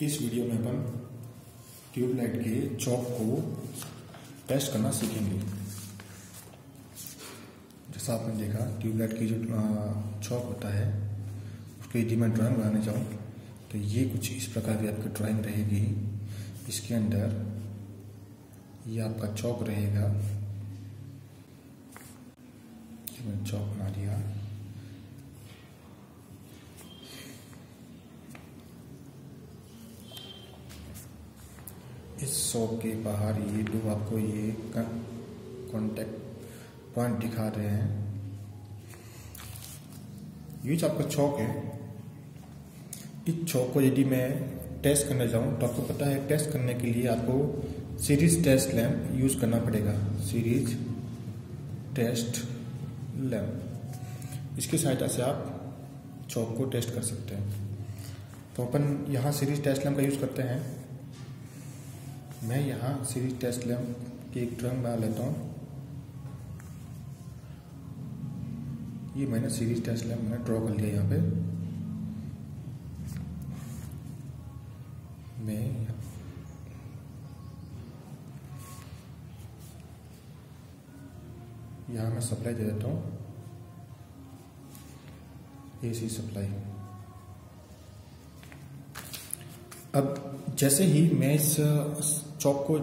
इस वीडियो में अपन ट्यूबलाइट के चौक को टेस्ट करना सीखेंगे। जैसा आपने देखा ट्यूबलाइट की जो चौक होता है उसकी यदि मैं ड्राइंग बनाने जाऊँ तो ये कुछ इस प्रकार की आपकी ड्राइंग रहेगी। इसके अंदर ये आपका चौक रहेगा। मैंने चौक बना दिया। इस चौक के बाहर ये दो आपको ये कॉन्टेक्ट पॉइंट दिखा रहे हैं। ये जो आपका चौक है, इस चौक को यदि मैं टेस्ट करने जाऊं तो आपको पता है टेस्ट करने के लिए आपको सीरीज टेस्ट लैंप यूज करना पड़ेगा। सीरीज टेस्ट लैंप, इसकी सहायता से आप चौक को टेस्ट कर सकते हैं। तो अपन यहाँ सीरीज टेस्ट लैंप का यूज करते हैं। मैं यहाँ सीरीज टेस्ट लैंप की एक ड्राइंग बना लेता हूँ। ये मैंने सीरीज टेस्ट लैंप मैंने ड्रॉ कर लिया। यहाँ पे मैं यहाँ मैं सप्लाई दे देता हूँ, एसी सप्लाई। अब जैसे ही मैं इस चौक को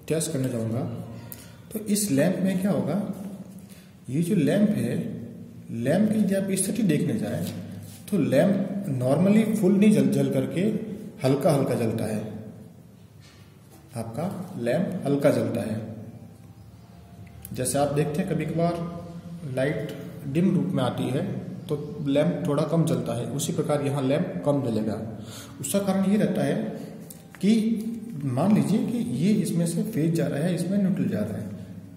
टेस्ट करने जाऊंगा तो इस लैंप में क्या होगा, ये जो लैंप है, लैंप की यदि आप स्थिति देखने जाए तो लैंप नॉर्मली फुल नहीं जल करके हल्का हल्का जलता है। आपका लैंप हल्का जलता है। जैसे आप देखते हैं कभी कभार लाइट डिम रूप में आती है तो लैंप थोड़ा कम जलता है, उसी प्रकार यहाँ लैंप कम जलेगा। उसका कारण ये रहता है कि मान लीजिए कि ये इसमें से फेज जा रहा है, इसमें न्यूट्रल जा रहा है।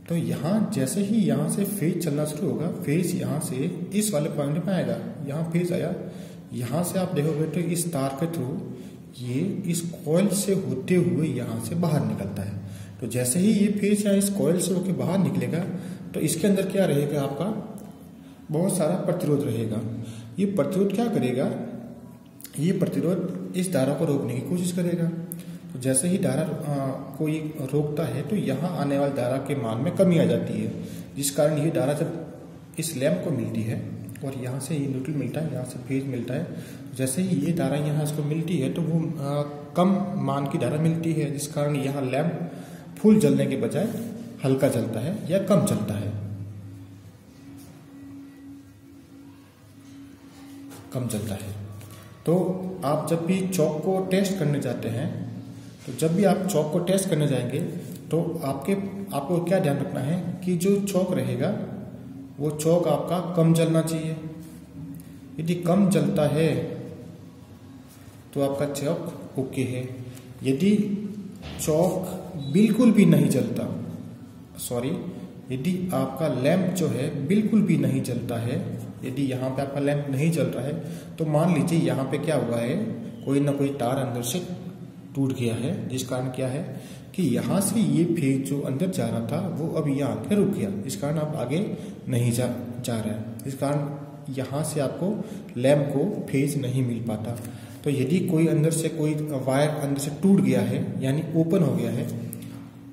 तो यहाँ जैसे ही यहाँ से फेज चलना शुरू होगा, फेज यहाँ से इस वाले पॉइंट पे आएगा। यहाँ फेज आया, यहाँ से आप देखोगे तो इस तार के थ्रू ये इस कॉइल से होते हुए यहाँ से बाहर निकलता है। तो जैसे ही ये फेज या इस कॉइल से होकर बाहर निकलेगा तो इसके अंदर क्या रहेगा, आपका बहुत सारा प्रतिरोध रहेगा। ये प्रतिरोध क्या करेगा, ये प्रतिरोध इस धारा को रोकने की कोशिश करेगा। तो जैसे ही धारा कोई रोकता है तो यहाँ आने वाली धारा के मान में कमी आ जाती है, जिस कारण ये धारा जब इस लैंप को मिलती है और यहाँ से ये न्यूट्रल मिलता है, यहाँ से फेज मिलता है, जैसे ही ये धारा यहाँ इसको मिलती है तो वो कम मान की धारा मिलती है, जिस कारण यहाँ लैंप फुल जलने के बजाय हल्का जलता है या कम जलता है, कम जलता है। तो आप जब भी चौक को टेस्ट करने जाते हैं, तो जब भी आप चौक को टेस्ट करने जाएंगे तो आपको क्या ध्यान रखना है कि जो चौक रहेगा वो चौक आपका कम जलना चाहिए। यदि कम जलता है तो आपका चौक ओके है। यदि चौक बिल्कुल भी नहीं जलता, यदि आपका लैंप जो है बिल्कुल भी नहीं जलता है, यदि यहाँ पे आपका लैंप नहीं जल रहा है तो मान लीजिए यहाँ पे क्या हुआ है, कोई ना कोई तार अंदर से टूट गया है, जिस कारण क्या है कि यहाँ से ये फेज जो अंदर जा रहा था वो अब यहाँ आके रुक गया, इस कारण आप आगे नहीं जा रहा है। इस कारण यहाँ से आपको लैंप को फेज नहीं मिल पाता। तो यदि कोई अंदर से कोई वायर अंदर से टूट गया है यानी ओपन हो गया है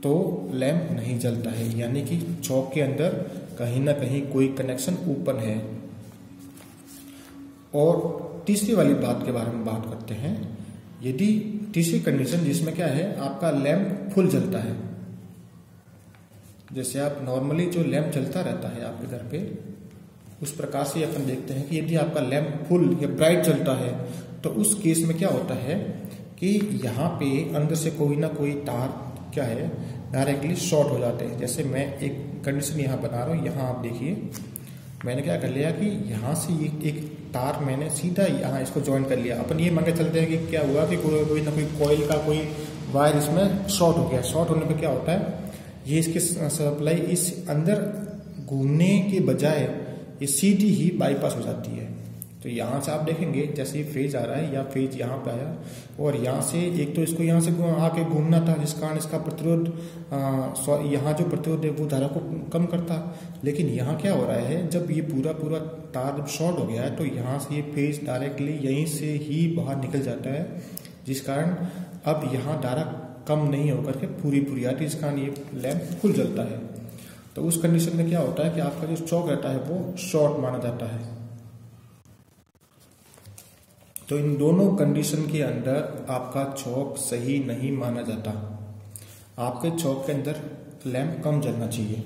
तो लैंप नहीं जलता है, यानी कि चौक के अंदर कहीं ना कहीं कोई कनेक्शन ओपन है। और तीसरी वाली बात के बारे में बात करते हैं। यदि तीसरी कंडीशन जिसमें क्या है, आपका लैंप फुल जलता है। जैसे आप नॉर्मली जो लैंप जलता रहता है आपके घर पे, उस प्रकार से अपन देखते हैं कि यदि आपका लैंप फुल या ब्राइट जलता है तो उस केस में क्या होता है कि यहाँ पे अंदर से कोई ना कोई तार क्या है डायरेक्टली शॉर्ट हो जाते हैं। जैसे मैं एक कंडीशन यहाँ बना रहा हूँ, यहाँ आप देखिए मैंने क्या कर लिया कि यहाँ से एक तार मैंने सीधा यहाँ इसको ज्वाइन कर लिया। अपन ये मान के चलते हैं कि क्या हुआ कि कोई ना कोई कॉइल का कोई वायर इसमें शॉर्ट हो गया। शॉर्ट होने पे क्या होता है, ये इसकी सप्लाई इस अंदर घूमने के बजाय ये सीधी ही बाईपास हो जाती है। तो यहाँ से आप देखेंगे जैसे ये फेज आ रहा है या फेज यहाँ पे आया और यहाँ से एक तो इसको यहाँ से आके घूमना था, जिस कारण इसका प्रतिरोध यहाँ जो प्रतिरोध है वो धारा को कम करता। लेकिन यहाँ क्या हो रहा है, जब ये पूरा तार शॉर्ट हो गया है तो यहाँ से ये फेज डायरेक्टली यहीं से ही बाहर निकल जाता है जिस कारण अब यहाँ धारा कम नहीं होकर के पूरी पूरी आती है, जिस कारण ये लैंप फुल जलता है। तो उस कंडीशन में क्या होता है कि आपका जो चौक रहता है वो शॉर्ट माना जाता है। तो इन दोनों कंडीशन के अंदर आपका चौक सही नहीं माना जाता। आपके चौक के अंदर लैंप कम जलना चाहिए।